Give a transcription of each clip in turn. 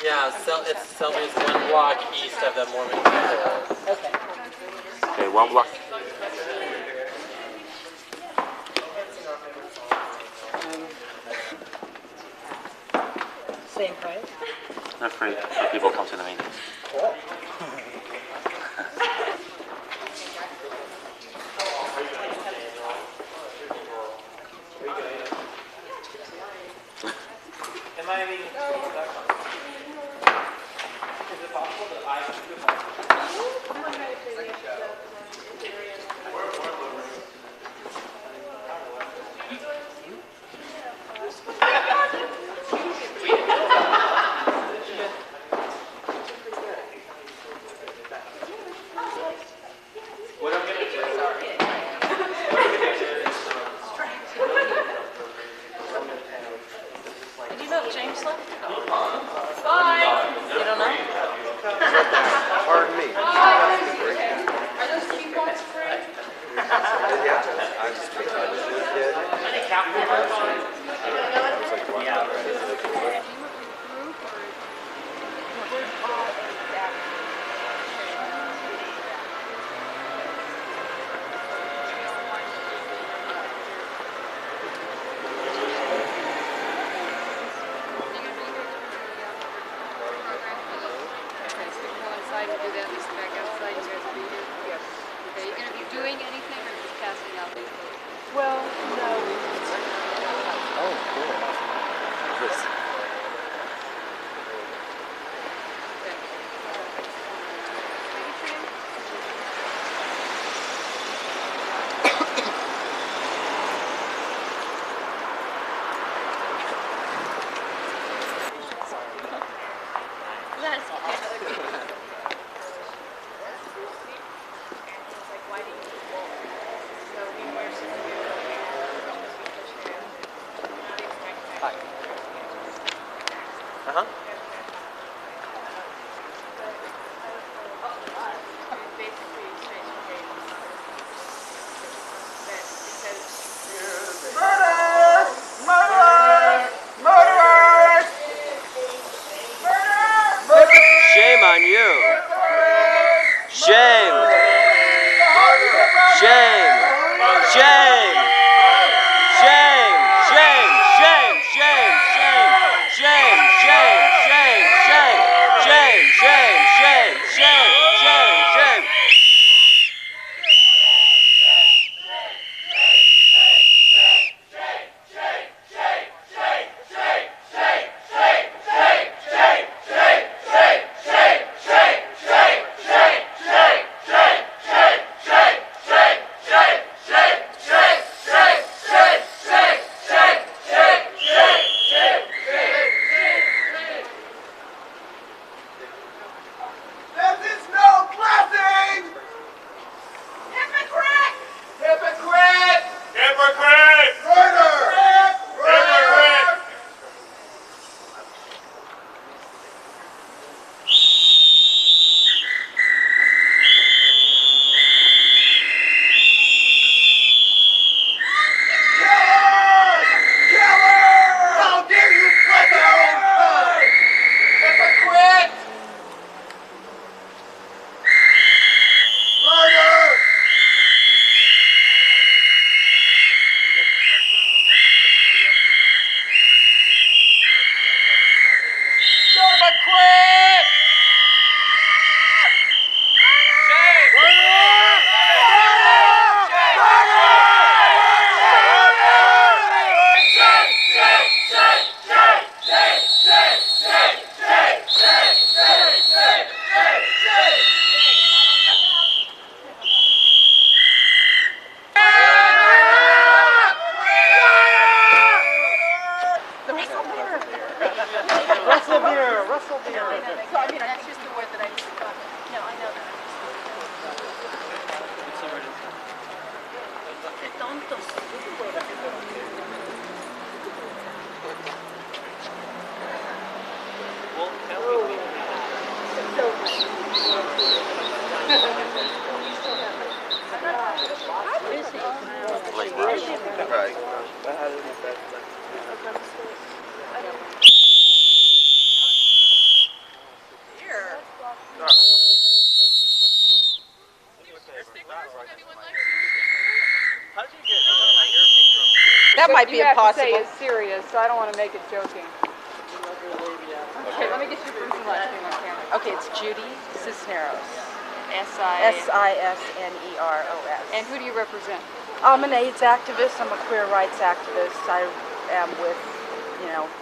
Yeah, it's Selby's 1 block east of the Mormon temple. Okay. Okay, 1 block. Same price? They're free. People come to the meetings. Cool. Am I being Is it possible that I should do What I'm going to do Do you know if James left? Bye. You don't know? Pardon me. Are those coupons free? Yeah, I just picked up as a kid. Well, no. Oh, cool. This. That might be you have to say impossible. it's serious, so I don't want to make it joking. Okay, let me get your first and last name on camera. Okay, it's Judy Cisneros. S-I. SiSneros. And who do you represent? I'm an AIDS activist. I'm a queer rights activist. I am with,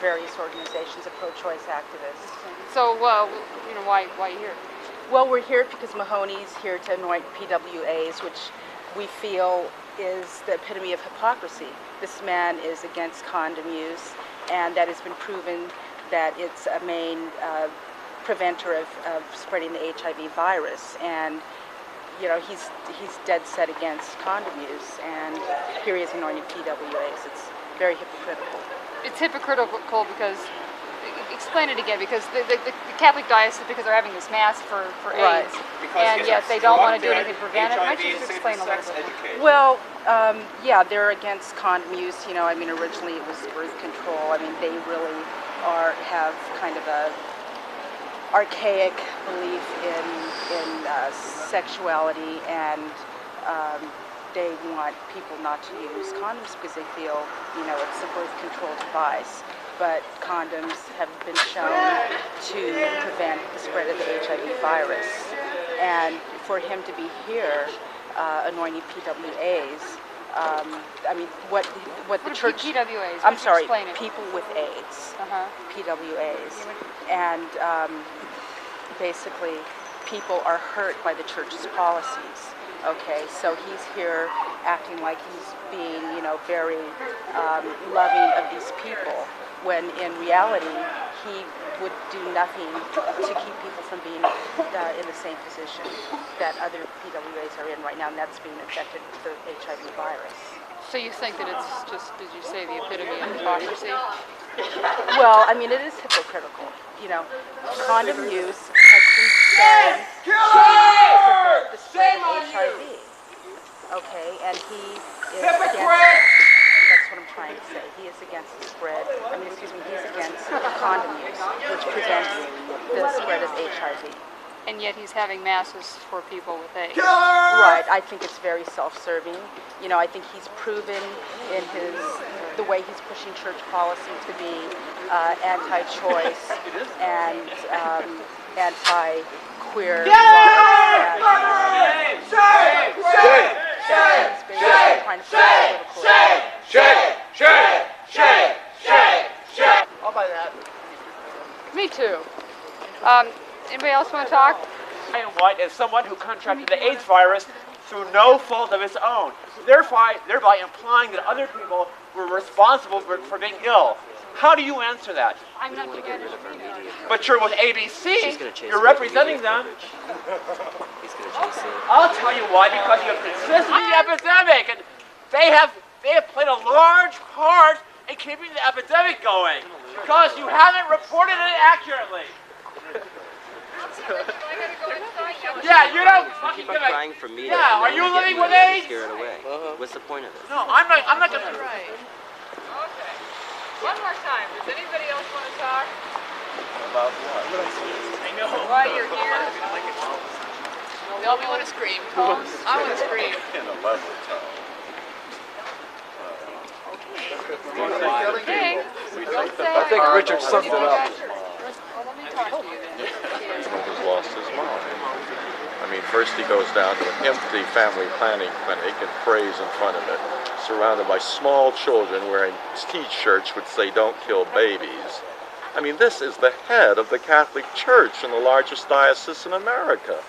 various organizations of pro-choice activists. So, why are you here? Well, we're here because Mahoney's here to anoint PWAs, which we feel is the epitome of hypocrisy. This man is against condom use, and that has been proven that it's a main preventer of spreading the HIV virus. And he's dead set against condom use, and here he is anointing PWAs. It's very hypocritical. It's hypocritical because, explain it again, because the Catholic diocese, because they're having this mass for Right. AIDS, and yet they don't want to do anything to prevent it. Why don't you just explain a little bit? Well, they're against condom use. Originally it was birth control. They really have kind of a archaic belief in sexuality, and they want people not to use condoms because they feel, it's a birth control device. But condoms have been shown to prevent the spread of the HIV virus. And for him to be here anointing PWAs, what the church... PWAs? I'm sorry, Explain it. people with AIDS, Uh-huh. PWAs. And basically, people are hurt by the church's policies. Okay, so he's here acting like he's being, very loving of these people, when in reality, he would do nothing to keep people from being in the same position that other PWAs are in right now, and that's being infected with the HIV virus. So you think that it's just, did you say, the epitome of hypocrisy? Well, it is hypocritical. Condom use has been shown to prevent the spread of HIV. Okay, and he is against, that's what I'm trying to say, he is against the spread, he's against condom use, which prevents the spread of HIV. And yet he's having masses for people with AIDS. Right, I think it's very self-serving. I think he's proven in the way he's pushing church policy to be anti-choice and anti-queer rights. I'll buy that. Me too. Anybody else want to talk? White as someone who contracted the AIDS virus through no fault of his own, thereby implying that other people were responsible for being ill. How do you answer that? I'm not going to get it. But you're with ABC. You're representing them. I'll tell you why. Because you have consistency epidemic, and they have played a large part in keeping the epidemic going. Because you haven't reported it accurately. Yeah, you don't fucking Keep on crying for me. Yeah, are you living with AIDS? Scare it away. What's the point of it? No, I'm not gonna. Right. Okay. One more time. Does anybody else want to talk? About what? I know. While you're here. They'll want to scream. Tones? I want to scream. In a level tone. Okay. I think Richard summed it up. Well, let me talk to you then. Has lost his mind. First he goes down to an empty family planning clinic and prays in front of it, surrounded by small children wearing t-shirts which say "Don't kill babies." This is the head of the Catholic Church in the largest diocese in America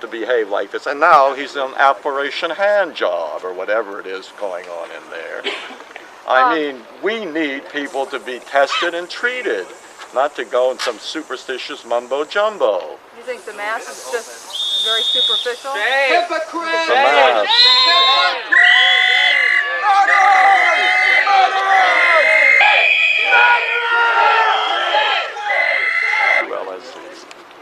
to behave like this. And now he's on Operation Hand Job or whatever it is going on in there. We need people to be tested and treated, not to go in some superstitious mumbo-jumbo. You think the Mass is just very superficial? Hypocrite! The Mass. Well, as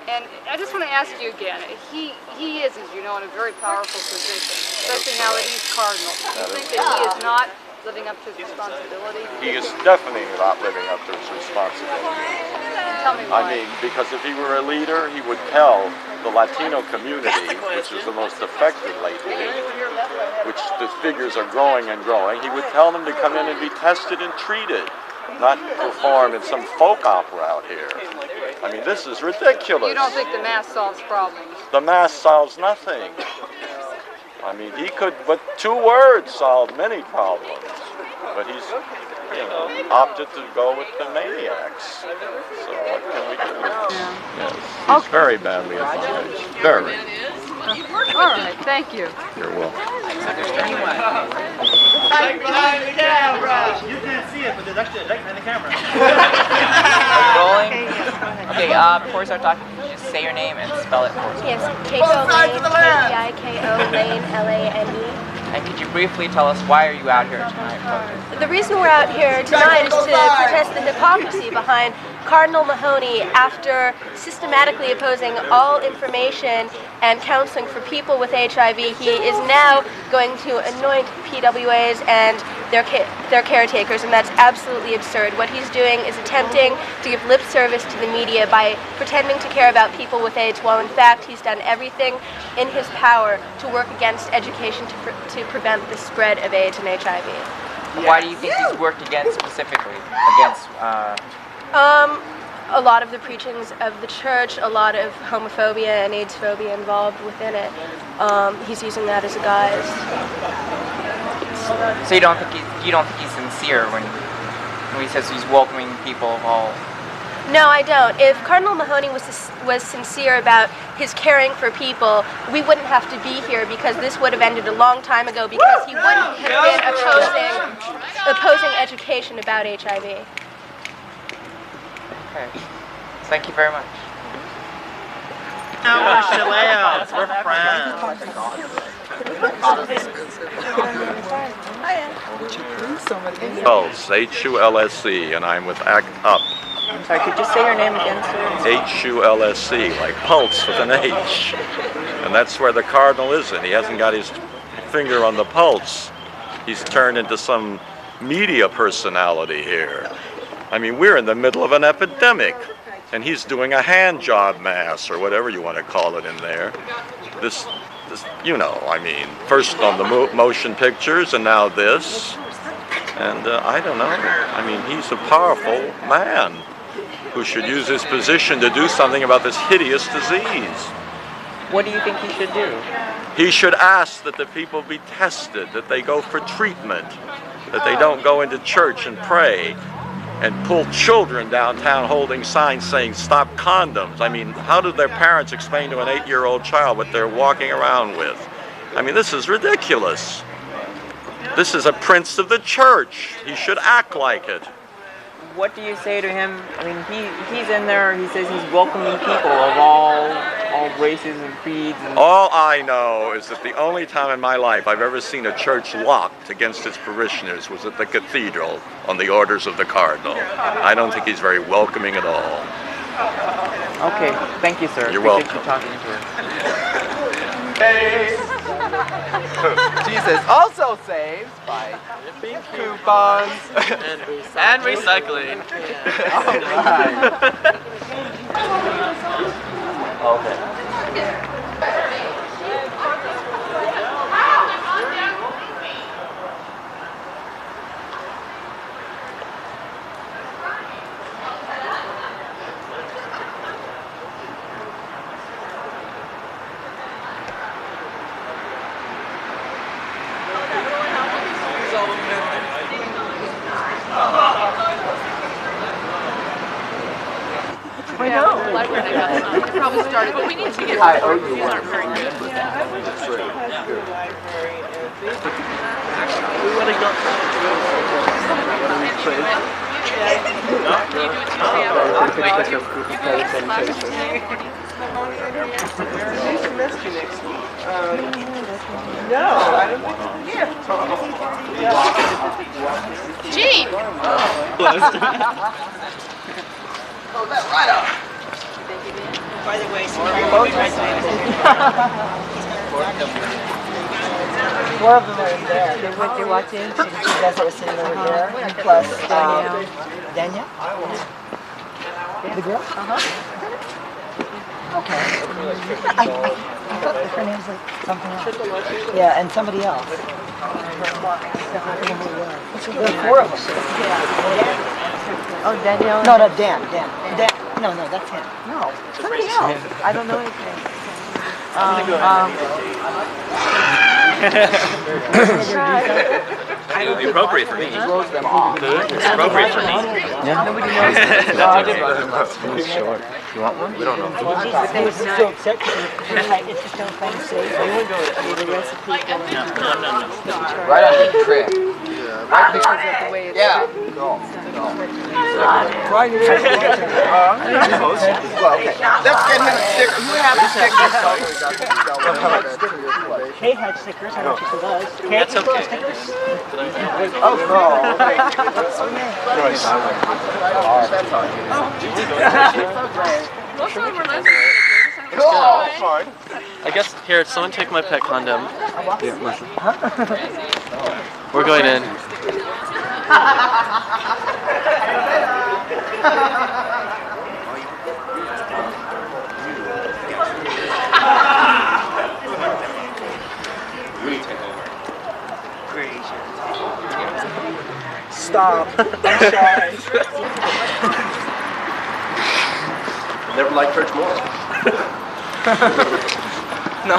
And I just want to ask you again, he is, as you know, in a very powerful position, especially now that he's cardinal. Do you think that he is not living up to his responsibility? he is definitely not living up to his responsibility. Tell me why. I mean, because if he were a leader, he would tell the Latino community, which is the most affected lately, which the figures are growing and growing, he would tell them to come in and be tested and treated, not perform in some folk opera out here. I mean, this is ridiculous. You don't think the mask solves problems? The mask solves nothing. I mean, he could, with 2 words, solve many problems. But he's, opted to go with the maniacs. So what can we do? Yes, he's very badly advised. Very. All right, thank you. You're welcome. Right behind the camera! You can't see it, but there's actually a light behind the camera. Rolling? Okay, before we start talking, can you just say your name and spell it for us? Yes, Keiko Lane, K-E-I-K-O, Lane, L-A-N-E. And could you briefly tell us why are you out here tonight? The reason we're out here tonight is to protest the hypocrisy behind Cardinal Mahoney after systematically opposing all information and counseling for people with HIV. He is now going to anoint PWAs and their caretakers, and that's absolutely absurd. What he's doing is attempting to give lip service to the media by pretending to care about people with AIDS, while in fact he's done everything in his power to work against education to prevent the spread of AIDS and HIV. Why do you think he's worked against specifically? Against, a lot of the preachings of the church, a lot of homophobia and AIDS phobia involved within it. He's using that as a guise. So you don't think he's sincere when he says he's welcoming people of all? No, I don't. If Cardinal Mahoney was sincere about his caring for people, we wouldn't have to be here, because this would have ended a long time ago, because he wouldn't have been opposing education about HIV. Okay. Thank you very much. We're Chileans. We're friends. Hulse, H-U-L-S-E, and I'm with Act Up. Sorry, could you say your name again, sir? H-U-L-S-E, like pulse with an H. And that's where the Cardinal isn't. He hasn't got his finger on the pulse. He's turned into some media personality here. I mean, we're in the middle of an epidemic, and he's doing a hand job mass, or whatever you want to call it in there. This I mean, first on the motion pictures, and now this. And I don't know. I mean, he's a powerful man who should use his position to do something about this hideous disease. What do you think he should do? He should ask that the people be tested, that they go for treatment, that they don't go into church and pray and pull children downtown holding signs saying, "Stop condoms." I mean, how do their parents explain to an 8-year-old child what they're walking around with? I mean, this is ridiculous. This is a prince of the church. He should act like it. What do you say to him? I mean, he's in there, he says he's welcoming people of all races and creeds. And all I know is that the only time in my life I've ever seen a church locked against its parishioners was at the cathedral on the orders of the Cardinal. I don't think he's very welcoming at all. Okay, thank you, sir. You're Appreciate welcome. you talking to us. Jesus also saves by coupons And recycling. All right. Okay. I know. It probably started, but we need to get. I owe you These one. aren't very good. No, I don't think Gee! Oh, that right up. By the way, four of them are in there. They're watching. Two guys that are sitting over there. Plus Daniel. The girl? Okay. I thought her name's like something else. Yeah, and somebody else. There are 4 of them. Oh, Danielle. No, Dan. No, that's him. No, somebody else. I don't know anything. It would be appropriate for me. It's appropriate for me. Yeah. Nobody knows. Short. You want one? We don't know. It's just don't find safe. The recipe. Right on the track. Because of the way it's Yeah. Right here. Let's get him a sticker. You have a sticker. Kate had stickers. I don't know if she does. Kate, That's okay. stickers? Oh, no. I guess, here, someone take my pet condom. We're going in. Stop. I'm sorry. Never liked church more. No.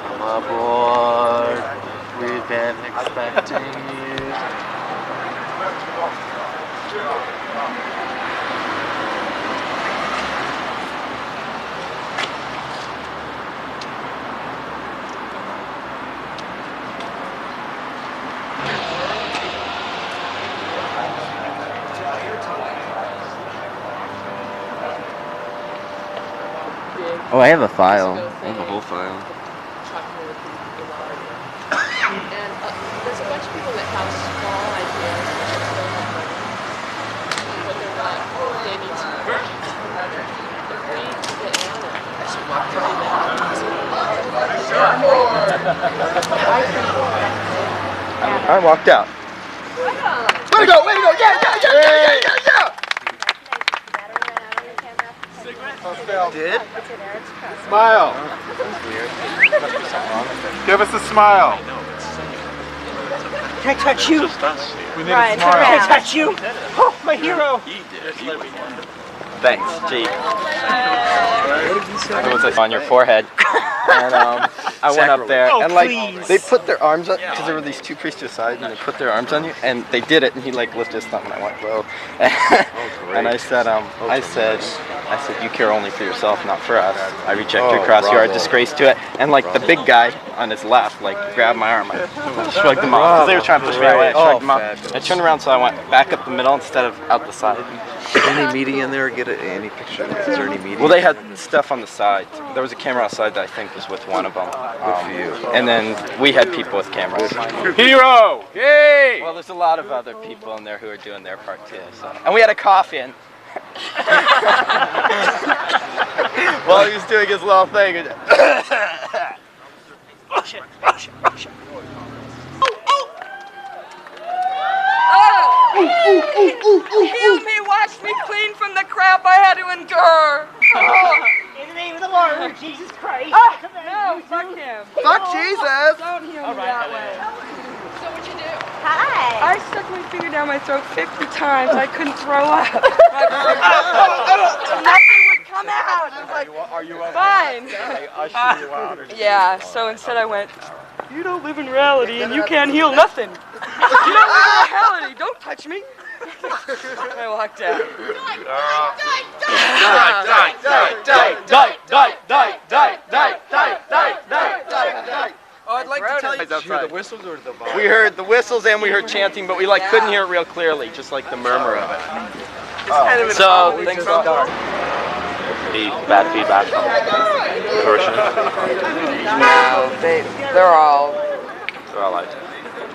Come aboard. We've been expecting you. Oh, I have a file. I have a whole file. And there's a bunch of people that have small ideas but don't have money. But they're not, they need to work. They're free to get in I walked out. Way to go, yeah! Did? Smile. Give us a smile. Can I touch you? We need a smile. Can I touch you? Oh, my hero. Thanks, G. It was on your forehead. And I went up there and like they put their arms up because there were these 2 priests to the side and they put their arms on you and they did it and he like lifted his thumb and I went whoa. And I said you care only for yourself, not for us. I reject your cross. You are a disgrace to it. And like the big guy on his left like grabbed my arm. I shrugged them off because they were trying to push me away. I shrugged them off. I turned around so I went back up the middle instead of out the side. Is any media in there? Get any picture? Is there any media? Well, they had stuff on the side. There was a camera outside that I think was with one of them. And then we had people with cameras. Hero! Yay! Well, there's a lot of other people in there who are doing their part too. So. And we had a coffin. While he was doing his little thing. Russian. Heal me, wash me clean from the crap I had to endure. In the name of the Lord, Jesus Christ. No, fuck him. Fuck Jesus! Don't heal me that way. So what'd you do? Hi. I stuck my finger down my throat 50 times. I couldn't throw up. Nothing would come out. I was like, Are you fine. I usher you out. Yeah, so instead I went, you don't live in reality and you can't heal nothing. You don't live in reality. Don't touch me. I walked out. Die. Oh, I'd like to tell you. Did you hear the whistles or the bomb? We heard the whistles and we heard chanting, but we like couldn't hear it real clearly, just like the murmur of it. So things are bad feedback from parishioners. No, they're all like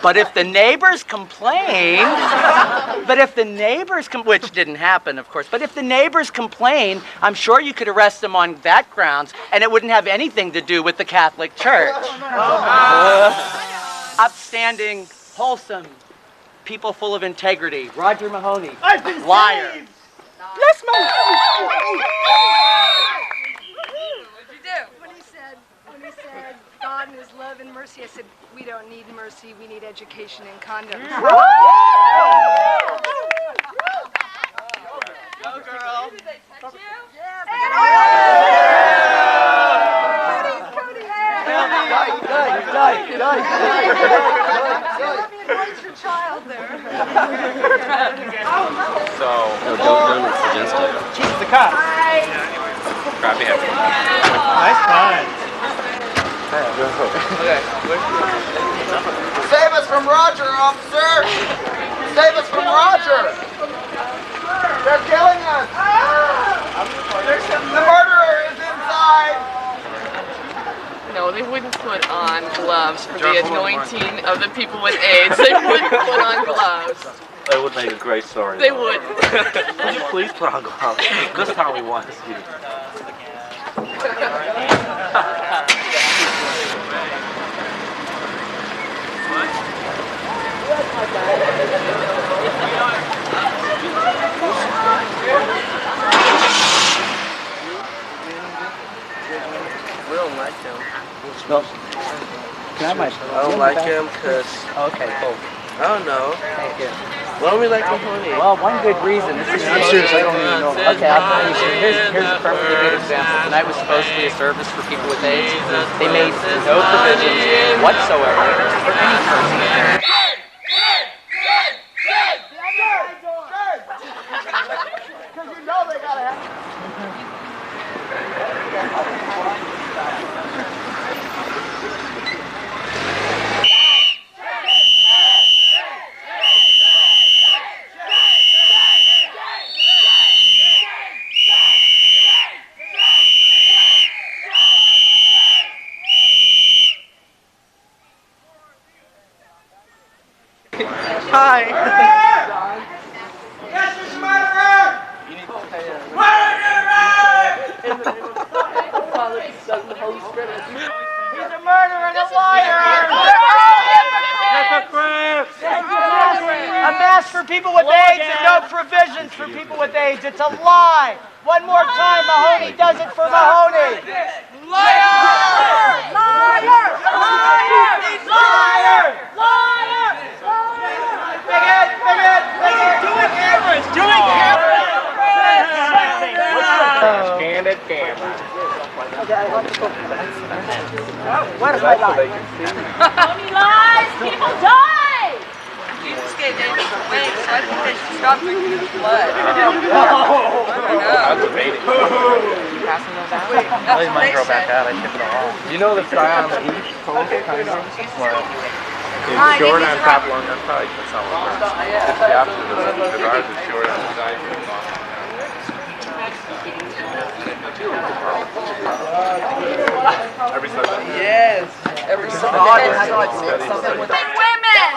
But if the neighbors complained, which didn't happen, of course, but if the neighbors complained, I'm sure you could arrest them on that grounds, and it wouldn't have anything to do with the Catholic Church. Upstanding, wholesome, people full of integrity. Roger Mahoney, liar. Bless my What'd you do? When he said, God in his love and mercy, I said, we don't need mercy, we need education and condoms. Go, girl. Did they touch you? Let me advise your child there. So, No, don't suggest it. Keep the cup. grab me head. Nice fun. Okay. Save us from Roger, officer! Save us from Roger! They're killing us! The murderer is inside! No, they wouldn't put on gloves for the anointing of the people with AIDS. They wouldn't put on gloves. That would make a great story. They would. Would you please put on gloves? This time we want to see you. We don't like him. No. Can I don't like him because... Okay, cool. I don't know. Thank you. Why don't we like Mahoney? Well, one good reason. This is I'm serious, I don't even know. Okay, I'll tell you. Here's a perfectly good example. Tonight was supposed to be a service for people with AIDS. They made no provisions whatsoever for any person with AIDS. Because you know they gotta have... Hi. Yes, Mr. Murderer! He's a murderer and a liar! A mask for people with AIDS and no provisions for people with AIDS. It's a lie. One more time, Mahoney does it for Mahoney. Liar! Liar! Liar! Liar! Liar! Bigot! Bigot! Bigot! Doing cameras! Doing cameras! Candid camera. What is my life? Mahoney lies, people die! Jesus gave angels wings, so I think they should stop drinking his blood. I'm debating. Passing those out? I leave mine grow back out, I ship it all. You know the fry on the heat? It's short on top, long on side. That's how it works. It's the opposite. The ours is short on the side and long on the Every Sunday. Yes. Every Sunday. Something with Women!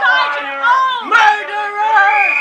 Murderers!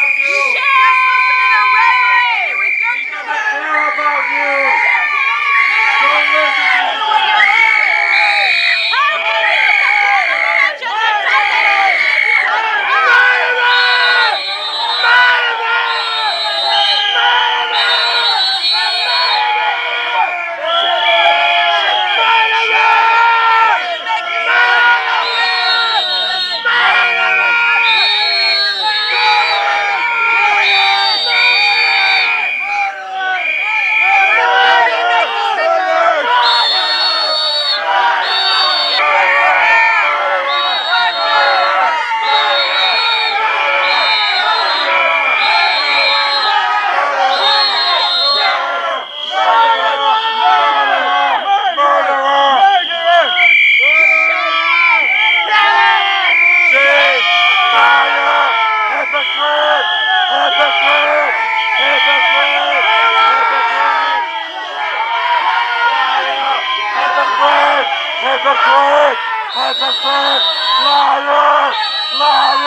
Liar! Liar!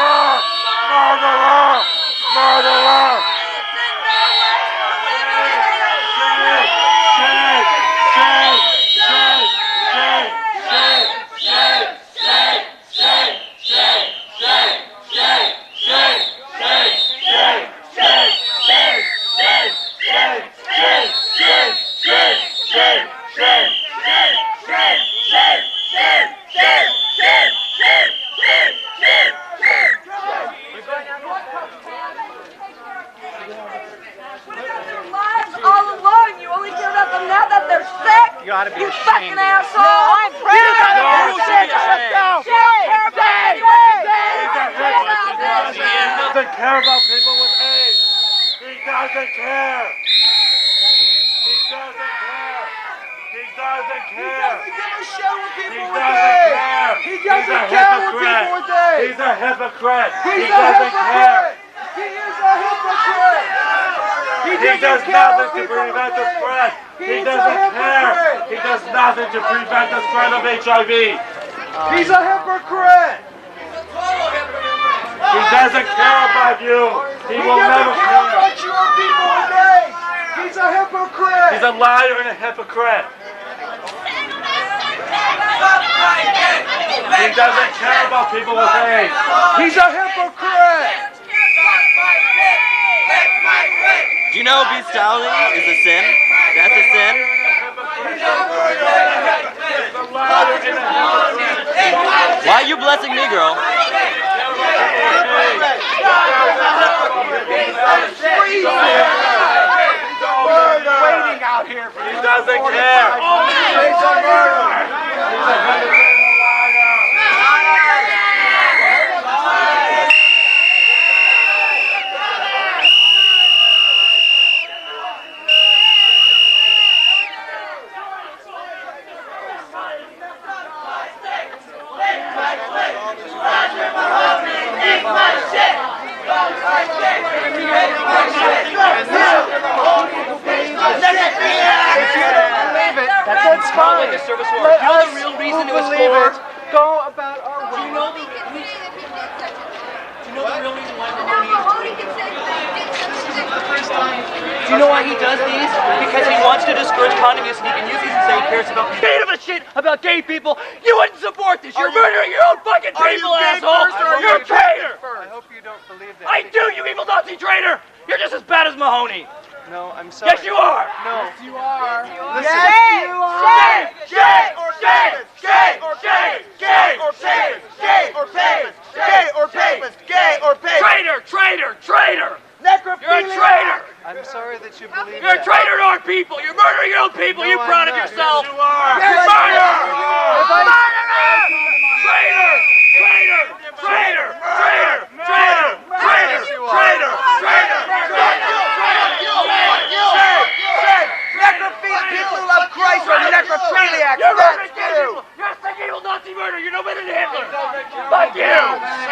gotta be You ashamed. fucking asshole! No, I'm proud. You gotta No, be ashamed! He doesn't care about people with AIDS. He doesn't care. He doesn't care. He doesn't care. He doesn't give a shit with people He with doesn't AIDS. care. He doesn't care with people with AIDS. He's a hypocrite. He's He a doesn't care. hypocrite. He is a hypocrite. He does nothing to prevent the spread. He doesn't care. He does nothing to prevent the spread of HIV. He's a hypocrite. He doesn't care about you. He will never care care. about you or people with AIDS. He's a hypocrite. He's a liar and a hypocrite. He doesn't care about people with AIDS. He's a hypocrite. Do you know bestiality is a sin? That's a sin? Why are you blessing me, girl? Waiting out here for He doesn't care. He's a murderer. That's fine. The service Let work. You know us the real reason who it was believe for? it go about our way. Do you know the real reason why Mahoney is Do you know why he does these? Because he wants to discourage condom use and he can use these and say he cares about Give a shit about gay people. You wouldn't support this. You're murdering your own fucking people, asshole. You're a traitor. I hope you don't believe that. I do, you evil Nazi traitor. You're just as bad as Mahoney. No, I'm sorry. Yes, you are. No. Yes, you are. Listen. Yes, you are. Gay or papist. Gay or papist. Gay or papist. Gay or papist. Gay or papist. Gay or papist. Traitor, traitor, traitor. Necrophiliac. You're a traitor. I'm sorry that you believe You're a that. traitor to our people. You're murdering your own people. No, you proud I'm of not. yourself? Yes, you are. You're Yes, a murderer. you are. Murderer. Traitor. Traitor. Traitor. Traitor. Traitor. Traitor. Traitor. Traitor. People of Christ are necrophiliacs. That's you. You're a sick evil Nazi murderer. You're no better than Hitler. Fuck you.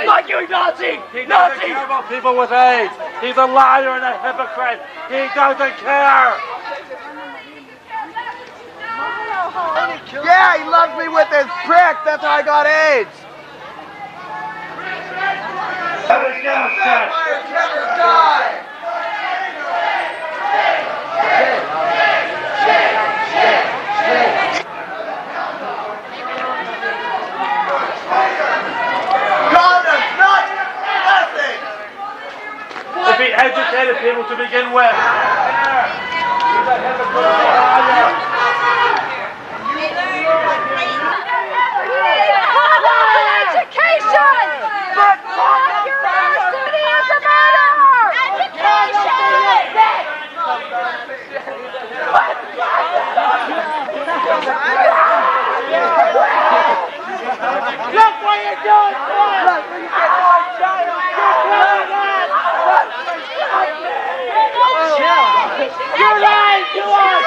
Fuck you, Nazi. He doesn't Nazi. care about people with AIDS. He's a liar and a hypocrite. He doesn't care. Yeah, he loved me with his prick. That's how I got AIDS. Vampires never die. Condoms, not nothing. To be educated people to begin with. He's a hypocrite and a liar. Education! But fuck your university is a murder! Look what you're doing, boy! Look what you're You're lying to us!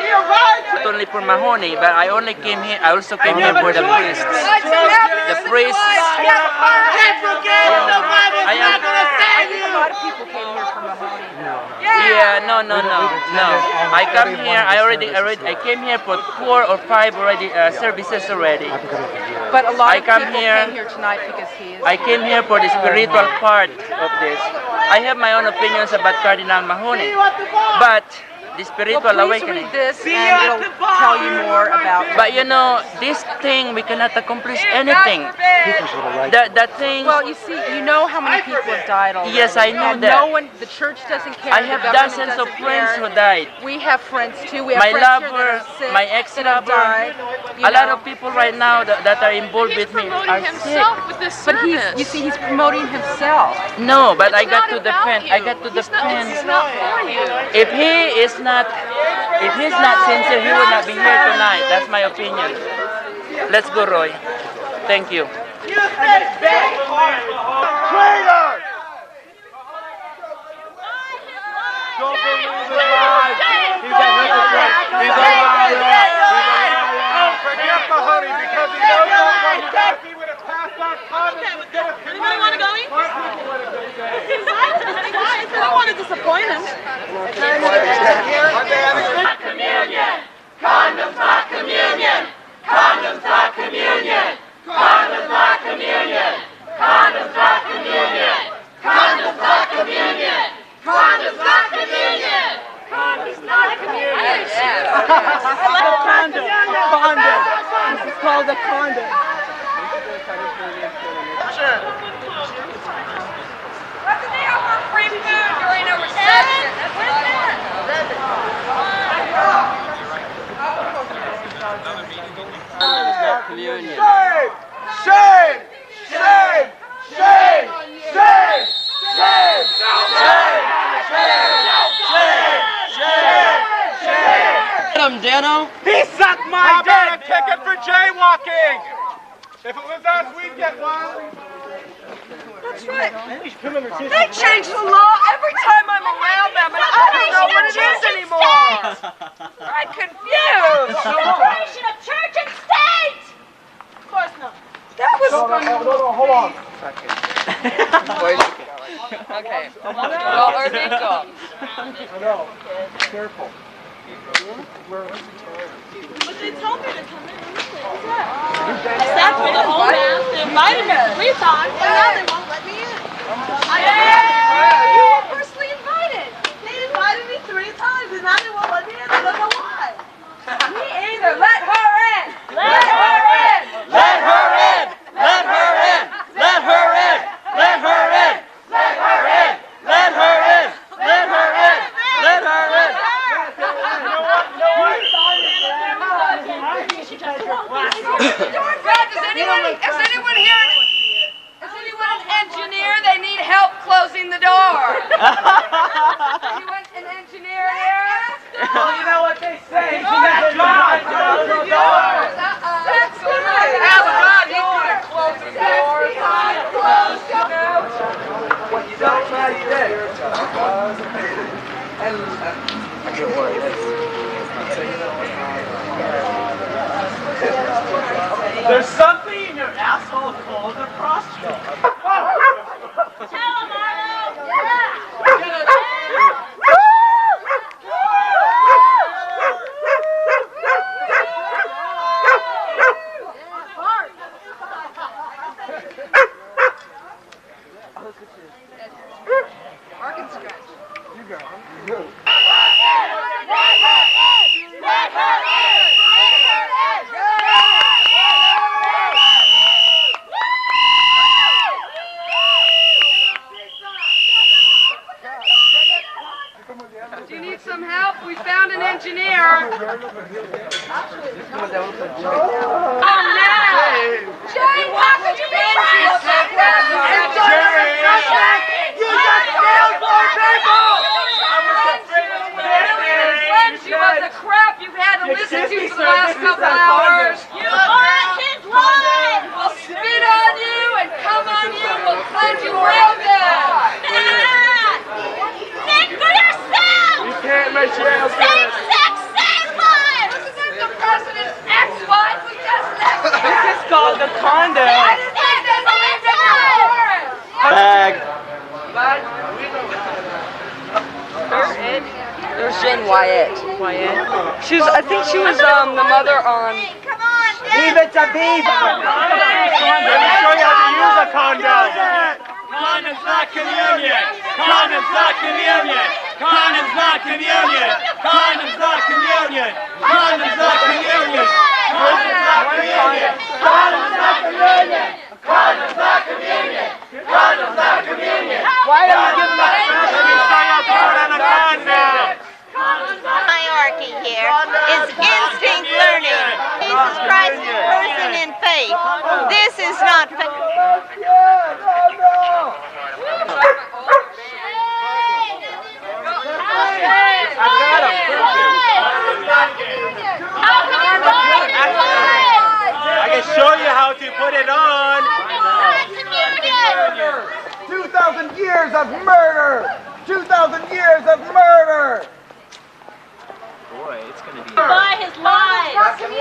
You're right! Not only for Mahoney, but I only came here. I also came here for the priests. The priests. A lot of people came here from Mahoney. Yeah, no. I come here. I came here for 4 or 5 already services already. But a lot I of come people here. came here tonight because he is. I came here for the spiritual part of this. I have my own opinions about Cardinal Mahoney, but the spiritual Well, please awakening. read this and it'll tell you more about. But you know, this thing we cannot accomplish anything. The thing. Well, you see, you know how many people have died already. Yes, I know and that. No one, the church doesn't care. I the have government dozens of doesn't friends care. who died. We have friends too. We have My friends lover, here that are sick, my that have ex-lover, died, a lot of people right now that are involved with me are sick. With this But you see, he's promoting himself. No, but I got to not about defend. you. I got to defend. It's not for you. If he is not sincere, he would not be here tonight. That's my opinion. Let's go, Roy. Thank you. Traitor! Don't believe his lies. He's a hypocrite. He's a liar. Forget Mahoney because he knows that when he would have passed that comment. Anybody want to go eat? I don't want to disappoint him. Communion. Condoms not communion. Condoms not communion. Condoms not communion. Condoms not communion. Condoms not communion. Condoms not communion. Condoms not communion. Condom. Condom. This is called a condom. What did they offer free food during a reception? That's what I want. Communion. Shame! Shame! Shame! Shame! Shame! Shame! Get him, Dano. He sucked my dick! I got a ticket for jaywalking! If it was us, we'd get one. That's right. They change the law every time I'm around them, and I don't know what it is anymore. I'm confused. Separation of church and state. Of course not. That was. No, hold on. Okay. Well, or they go. I know. Careful. But they told me to come in. I sat through the whole mass. They invited me 3 times, and now they won't let me in. You were personally invited. They invited me 3 times, and now they won't let me in. I don't know why. Me either. Let her in. Let her in. Let her in. Let her in. Let her in. Let her in. Let her in. Let her in. Let her in. Let her in. Is anyone here? Is anyone an engineer? They need help closing the door. Anyone an engineer here? Well, you know what they say. She got God. Close the doors. That's right. Ask God. He's going to close the doors. Close the doors. What you don't try to do. There's something in your asshole called a prostrate. Tell him, Arlo. Bark and stretch. You go. Let her in. Do you need some help? We found an engineer. Oh, now! Jay, how could you be friends with them? Jerry! You just killed 4 people! You about the crap you've had to listen to for the last couple hours. You are his wife. We'll spit on you and come on you. We'll cleanse you real good. Think for yourself. You can't make your ass Same sex, same life. This isn't the president's ex-wife. We just left her. This is called a condom. I didn't think they believed in divorce. Bag. There's Jen Wyatt. I think she was the mother on. Come on, Leave it to Beaver! Let me show you how to use a condom! Condoms not communion! Condoms not communion! Condoms not communion! Condoms not communion! Condoms not communion! Condoms not communion! Condoms not communion! Condoms not communion! Condoms not communion! Why are you giving Let me show you how to put on a condom! Hierarchy here is instinct learning. Jesus Christ is person in faith. This is not faith. I got him! of murder! 2,000 years of murder! Boy, it's gonna be. Buy his lies. How can you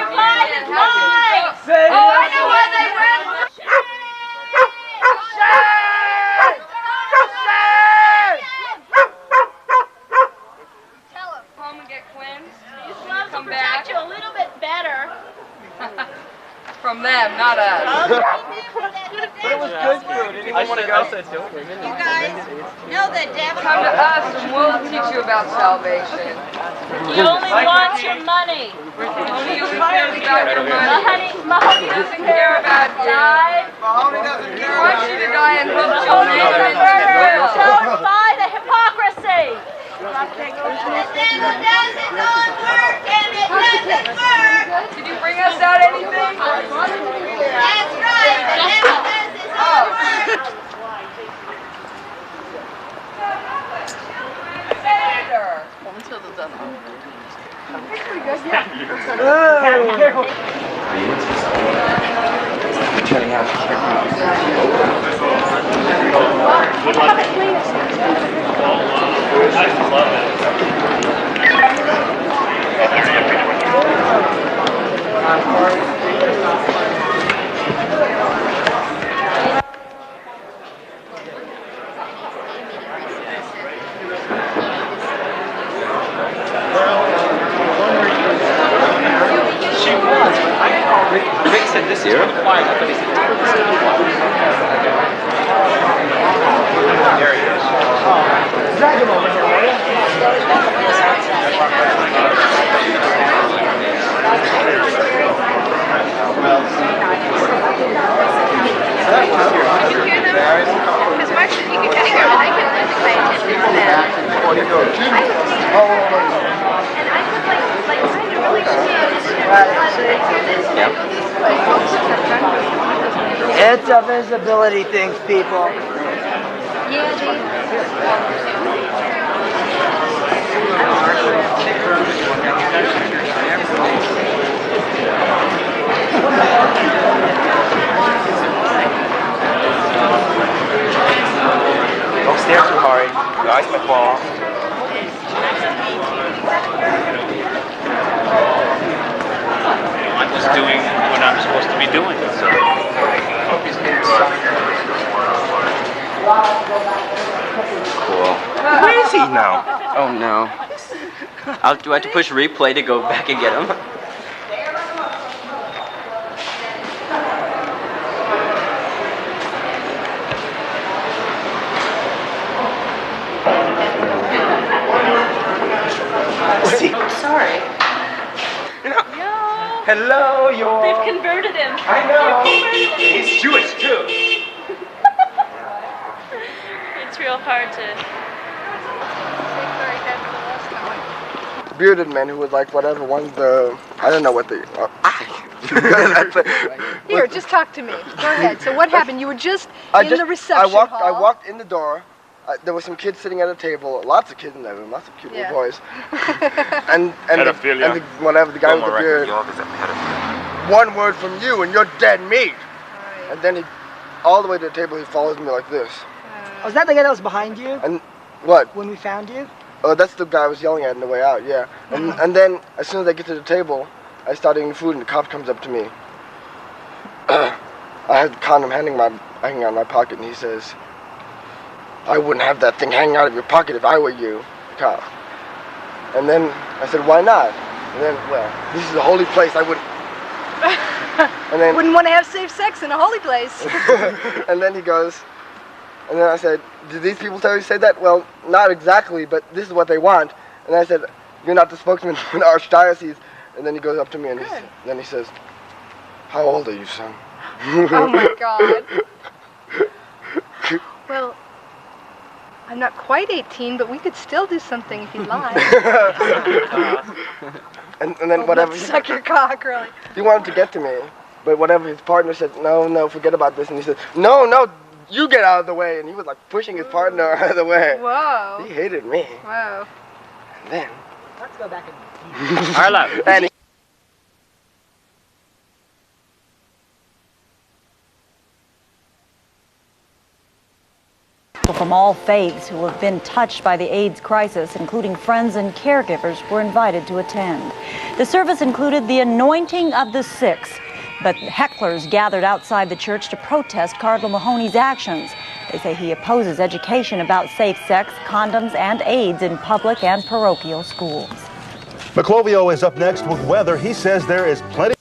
buy his lies? Say I know where they went. Tell him. Home and get cleansed. His gloves will protect you a little bit better. From them, not us. But it was good food. Anyone want to go? You guys know the devil. Come to us and we'll teach you about salvation. He only wants your money. Only you care about your money. Mahoney doesn't care about you. Mahoney doesn't He care wants you to die and hope you'll never enter. Don't buy the hypocrisy. The devil doesn't not work and it doesn't work. Did you bring us out anything? That's right. The devil does his own work. Until the done. Turning out. I love it. She was. Rick said this year. There he is. Drag him over here, will you? Because Mark said you could kind of go, I could really pay attention to them. And I could like kind of really It's a visibility thing, people. Don't stare too hard. Your eyes might fall off. I'm just doing what I'm supposed to be doing. So. Cool. Where is he now? Oh no. Do I have to push replay to go back and get him? I'm sorry. Hello, you're. They've converted him. I know. They've converted him. He's Jewish too. It's real hard to. Bearded men who would like whatever one's the, I don't know what they, Here, just talk to me. Go ahead. So what happened? You were just in the reception hall. I walked in the door. There were some kids sitting at a table. Lots of kids in that room. Lots of cute little boys. and the guy with the beard. One word from you and you're dead meat. Right. And then he, all the way to the table, he follows me like this. Was that the guy that was behind you? And what? When we found you? Oh, that's the guy I was yelling at on the way out. Yeah. And then as soon as I get to the table, I start eating food, and the cop comes up to me. I had the condom hanging out of my pocket, and he says, "I wouldn't have that thing hanging out of your pocket if I were you, cop." And then I said, "Why not?" And then, well, this is a holy place. I wouldn't. And then wouldn't want to have safe sex in a holy place. And then he goes, and then I said, "Did these people tell you to say that?" "Well, not exactly, but this is what they want." And I said, "You're not the spokesman for the archdiocese." And then he goes up to me and then he says, "How old are you, son?" Oh my God. Well, I'm not quite 18, but we could still do something if you'd like. and then whatever. Suck your cock, really. He wanted to get to me, but whatever his partner said, no, forget about this. And he said, no, you get out of the way. And he was like pushing his partner out of the way. Whoa. He hated me. Whoa. And then. Let's go back and. Arlo. And People from all faiths who have been touched by the AIDS crisis, including friends and caregivers, were invited to attend. The service included the anointing of the sick, but hecklers gathered outside the church to protest Cardinal Mahoney's actions. They say he opposes education about safe sex, condoms, and AIDS in public and parochial schools. Maclovio is up next with weather. He says there is plenty.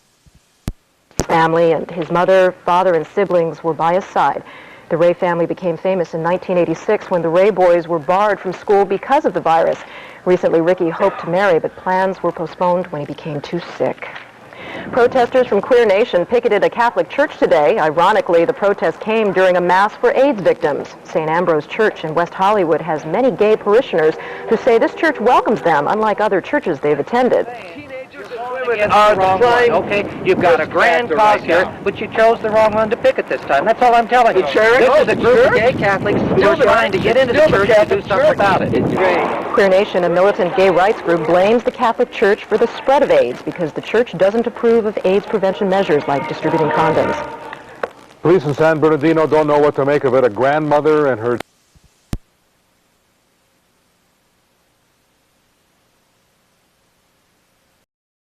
Family and his mother, father, and siblings were by his side. The Ray family became famous in 1986 when the Ray boys were barred from school because of the virus. Recently, Ricky hoped to marry, but plans were postponed when he became too sick. Protesters from Queer Nation picketed a Catholic church today. Ironically, the protest came during a mass for AIDS victims. St. Ambrose Church in West Hollywood has many gay parishioners who say this church welcomes them, unlike other churches they've attended. Okay, you've got a grand cause here, but you chose the wrong one to picket this time. That's all I'm telling you. This is a group of gay Catholics who are trying to get into the church and do something about it. It's great. Queer Nation, a militant gay rights group, blames the Catholic Church for the spread of AIDS because the church doesn't approve of AIDS prevention measures like distributing condoms. Police in San Bernardino don't know what to make of it. A grandmother and her